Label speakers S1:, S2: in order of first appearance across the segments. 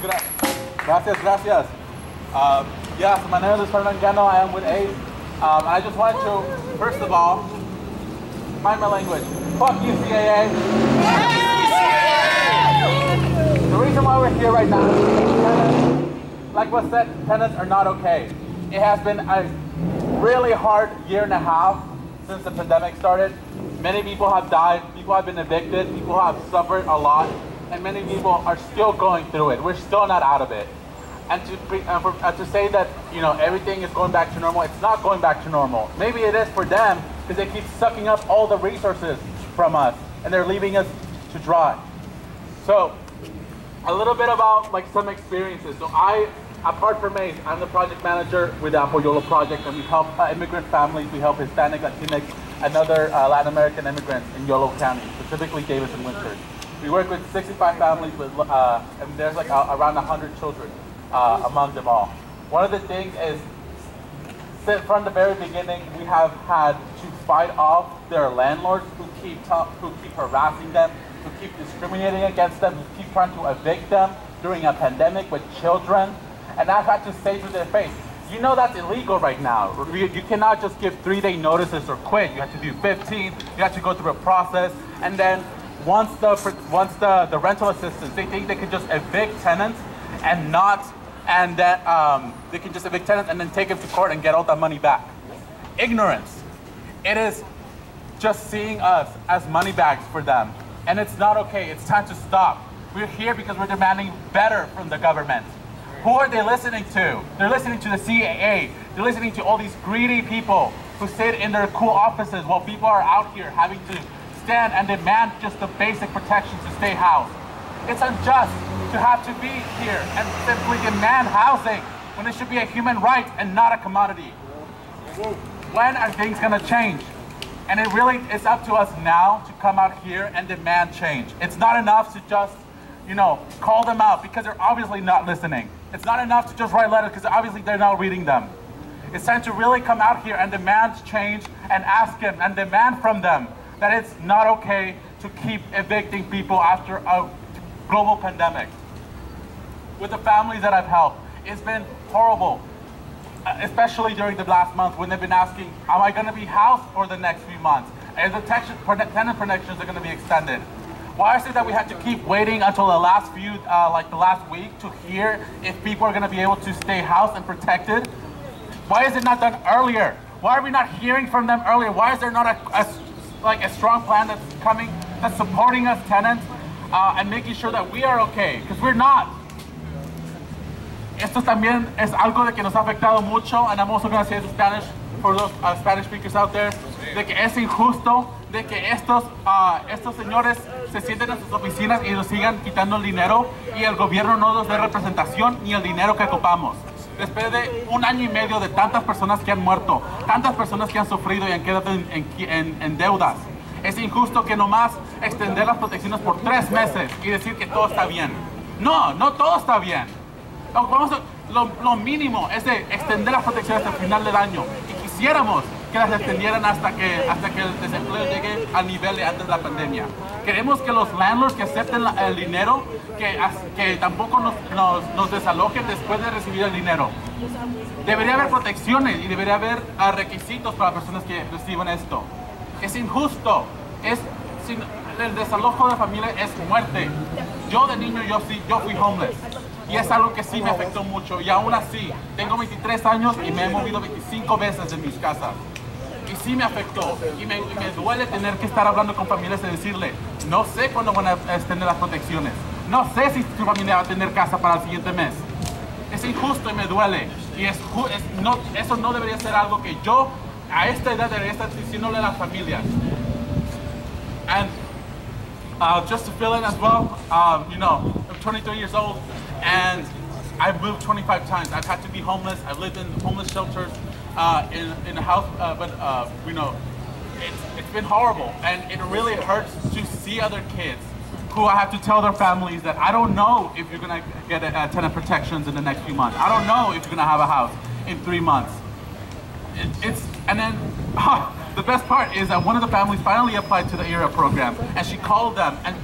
S1: Gracias, gracias. Yes, my name is Fernando. I am with ACE. And I just wanted to, first of all, mind my language. Fuck you, CAA. The reason why we're here right now is, like was said, tenants are not okay. It has been a really hard year and a half since the pandemic started. Many people have died, people have been evicted, people have suffered a lot, and many people are still going through it. We're still not out of it. And to say that, you know, everything is going back to normal, it's not going back to normal. Maybe it is for them, because they keep sucking up all the resources from us, and they're leaving us to dry. So, a little bit about like some experiences. So apart from ACE, I'm the project manager with the Apoyolo project, and we help immigrant families, we help Hispanic, Latinx, and other Latin American immigrants in Yolo County, specifically Davis and Winters. We work with 65 families, with, and there's like around 100 children among them all. One of the things is, from the very beginning, we have had to fight off their landlords who keep harassing them, who keep discriminating against them, who keep trying to evict them during a pandemic with children. And I've had to say to their face, you know that's illegal right now. You cannot just give 3-day notices or quit. You have to do 15. You have to go through a process. And then once the rental assistance, they think they can just evict tenants and that they can just evict tenants and then take them to court and get all that money back. Ignorance. It is just seeing us as money bags for them. And it's not okay. It's time to stop. We're here because we're demanding better from the government. Who are they listening to? They're listening to the CAA. They're listening to all these greedy people who sit in their cool offices while people are out here having to stand and demand just the basic protections to stay housed. It's unjust to have to be here and simply demand housing when it should be a human right and not a commodity. When are things going to change? And it really is up to us now to come out here and demand change. It's not enough to just, you know, call them out because they're obviously not listening. It's not enough to just write letters because obviously they're not reading them. It's time to really come out here and demand change and ask them and demand from them that it's not okay to keep evicting people after a global pandemic. With the families that I've helped, it's been horrible, especially during the last month when they've been asking, am I going to be housed for the next few months? And the tenant protections are going to be extended. Why is it that we have to keep waiting until the last few, like the last week, to hear if people are going to be able to stay housed and protected? Why is it not done earlier? Why are we not hearing from them earlier? Why is there not a strong plan that's coming, that's supporting us tenants and making sure that we are okay? Because we're not. Esto también es algo de que nos ha afectado mucho, and I'm also going to say Spanish for those Spanish speakers out there, de que es injusto de que estos señores se sienten en sus oficinas y nos sigan quitando el dinero y el gobierno no nos dé representación ni el dinero que ocupamos. Después de 1 año y medio de tantas personas que han muerto, tantas personas que han sufrido y han quedado en deudas, es injusto que nomás extender las protecciones por 3 meses y decir que todo está bien. No, no todo está bien. Lo mínimo es de extender las protecciones hasta el final del año y quisiéramos que las extendieran hasta que el desempleo llegue al nivel de antes de la pandemia. Queremos que los landlords que acepten el dinero, que tampoco nos desalojen después de recibir el dinero. Debería haber protecciones y debería haber requisitos para personas que reciban esto. Es injusto. El desalojo de familia es muerte. Yo de niño yo fui homeless. Y es algo que sí me afectó mucho. Y aún así, tengo 23 años y me he movido 25 veces de mis casas. Y sí me afectó. Y me duele tener que estar hablando con familias y decirle, no sé cuándo van a extender las protecciones. No sé si su familia va a tener casa para el siguiente mes. Es injusto y me duele. Y eso no debería ser algo que yo, a esta edad, debería estar diciéndole a las familias. And just to fill in as well, you know, I'm 23 years old. And I've moved 25 times. I've had to be homeless. I've lived in homeless shelters, in a house, but you know, it's been horrible. And it really hurts to see other kids who I have to tell their families that I don't know if you're gonna get tenant protections in the next few months. I don't know if you're gonna have a house in 3 months. And then the best part is that one of the families finally applied to the ERA program, and she called them, and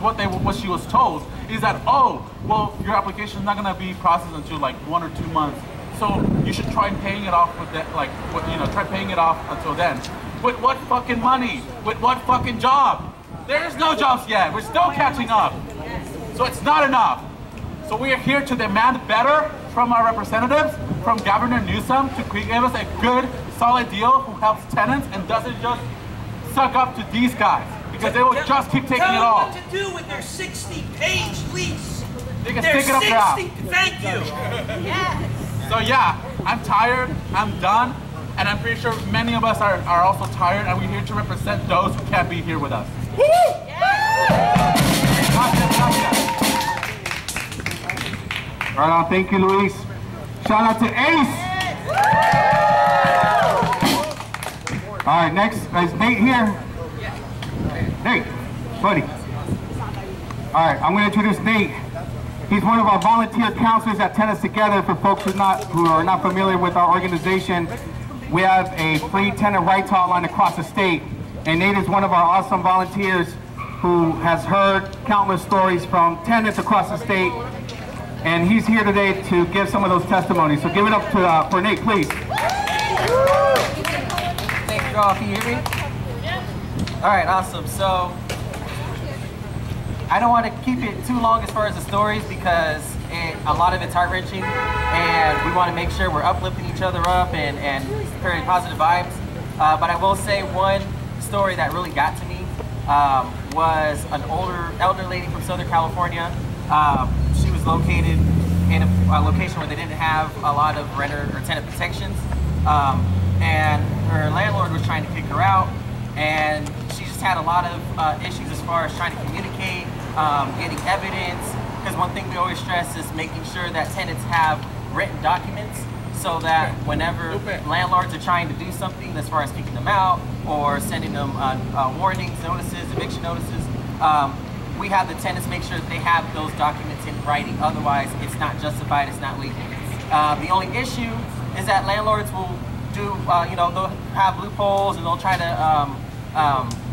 S1: what she was told is that, oh, well, your application is not going to be processed until like 1 or 2 months, so you should try paying it off with that, try paying it off until then. With what fucking money? With what fucking job? There is no jobs yet. We're still catching up. So it's not enough. So we are here to demand better from our representatives, from Governor Newsom, to give us a good, solid deal who helps tenants and doesn't just suck up to these guys, because they will just keep taking it all.
S2: Tell them what to do with their 60-page lease.
S1: They can stick it up their ass.
S2: Thank you.
S3: Yes.
S1: So yeah, I'm tired, I'm done, and I'm pretty sure many of us are also tired, and we're here to represent those who can't be here with us. Woo!
S4: Right on, thank you, Luis. Shout out to Ace. All right, next is Nate here. Nate, buddy. All right, I'm going to introduce Nate. He's one of our volunteer counselors at Tenants Together. For folks who are not familiar with our organization, we have a free tenant rights hotline across the state. And Nate is one of our awesome volunteers who has heard countless stories from tenants across the state. And he's here today to give some of those testimonies. So give it up to, for Nate, please.
S5: Thank you all. Can you hear me? All right, awesome. So I don't want to keep it too long as far as the stories, because a lot of it's heart-wrenching, and we want to make sure we're uplifting each other up and spreading positive vibes. But I will say one story that really got to me was an elder lady from Southern California. She was located in a location where they didn't have a lot of renter or tenant protections, and her landlord was trying to kick her out, and she just had a lot of issues as far as trying to communicate, getting evidence, because one thing we always stress is making sure that tenants have written documents, so that whenever landlords are trying to do something as far as kicking them out or sending them warnings, notices, eviction notices, we have the tenants make sure that they have those documents in writing. Otherwise, it's not justified, it's not legal. The only issue is that landlords will do, they'll have loopholes, and they'll try to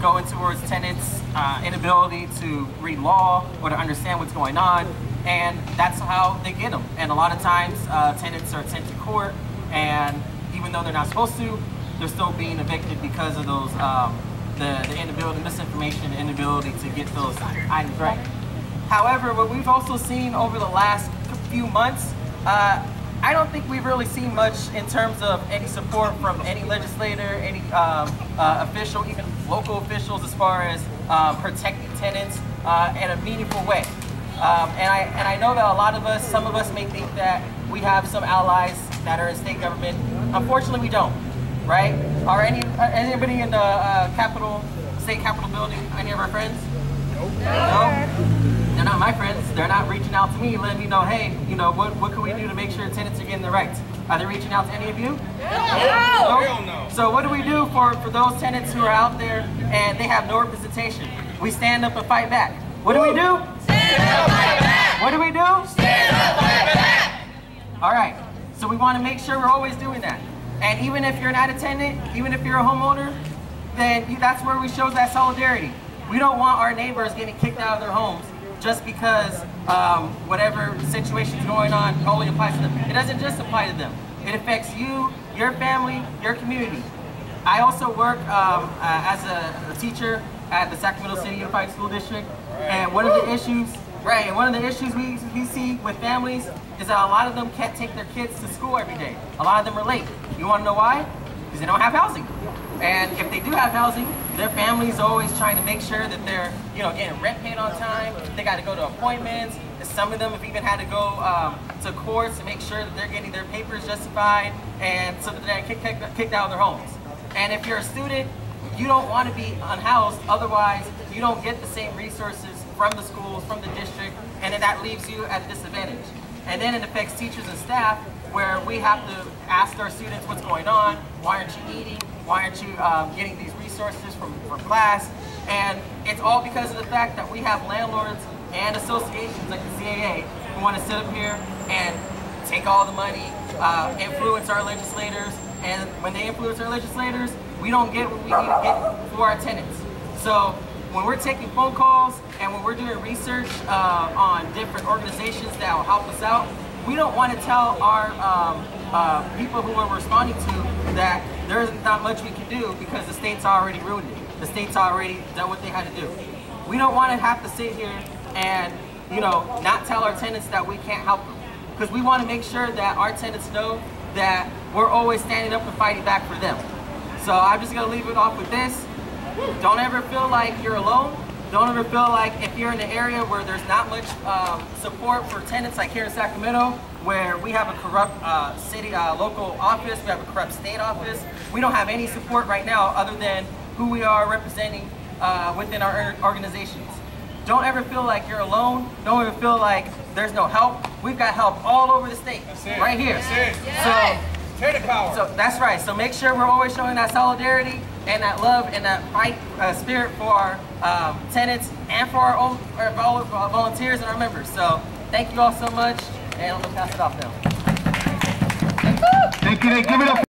S5: go in towards tenants' inability to read law or to understand what's going on, and that's how they get them. And a lot of times, tenants are sent to court, and even though they're not supposed to, they're still being evicted because of those the inability, misinformation, inability to get those items right. However, what we've also seen over the last few months, I don't think we've really seen much in terms of any support from any legislator, any official, even local officials, as far as protecting tenants in a meaningful way. And I know that a lot of us, some of us may think that we have some allies that are in state government. Unfortunately, we don't. Right? Are anybody in the state capitol building, any of our friends? Nope. No? They're not my friends. They're not reaching out to me, letting me know, hey, what can we do to make sure tenants are getting their rights? Are they reaching out to any of you? No. So what do we do for those tenants who are out there and they have no representation? We stand up and fight back. What do we do? Stand up, fight back. What do we do? Stand up, fight back. All right. So we want to make sure we're always doing that. And even if you're not a tenant, even if you're a homeowner, then that's where we show that solidarity. We don't want our neighbors getting kicked out of their homes just because whatever situation's going on only applies to them. It doesn't just apply to them. It affects you, your family, your community. I also work as a teacher at the Sacramento City Unified School District, and one of the issues we see with families is that a lot of them can't take their kids to school every day. A lot of them are late. You want to know why? Because they don't have housing. And if they do have housing, their family's always trying to make sure that they're, getting rent paid on time. They got to go to appointments. Some of them have even had to go to courts to make sure that they're getting their papers justified, and so that they're kicked out of their homes. And if you're a student, you don't want to be unhoused. Otherwise, you don't get the same resources from the schools, from the district, and then that leaves you at a disadvantage. And then it affects teachers and staff, where we have to ask our students what's going on. Why aren't you eating? Why aren't you getting these resources from class? And it's all because of the fact that we have landlords and associations like the CAA who want to sit up here and take all the money, influence our legislators, and when they influence our legislators, we don't get what we need to get for our tenants. So when we're taking phone calls and when we're doing research on different organizations that will help us out, we don't want to tell our people who we're responding to that there isn't not much we can do because the state's already ruined it. The state's already done what they had to do. We don't want to have to sit here and, you know, not tell our tenants that we can't help them. Because we want to make sure that our tenants know that we're always standing up and fighting back for them. So I'm just going to leave it off with this. Don't ever feel like you're alone. Don't ever feel like if you're in an area where there's not much support for tenants, like here in Sacramento, where we have a corrupt city local office, we have a corrupt state office. We don't have any support right now other than who we are representing within our organizations. Don't ever feel like you're alone. Don't ever feel like there's no help. We've got help all over the state, right here. So,
S2: Tenant power.
S5: So that's right. So make sure we're always showing that solidarity and that love and that fight spirit for our tenants and for our own volunteers and our members. So thank you all so much, and I'm gonna pass it off now.
S4: Thank you. Give it up.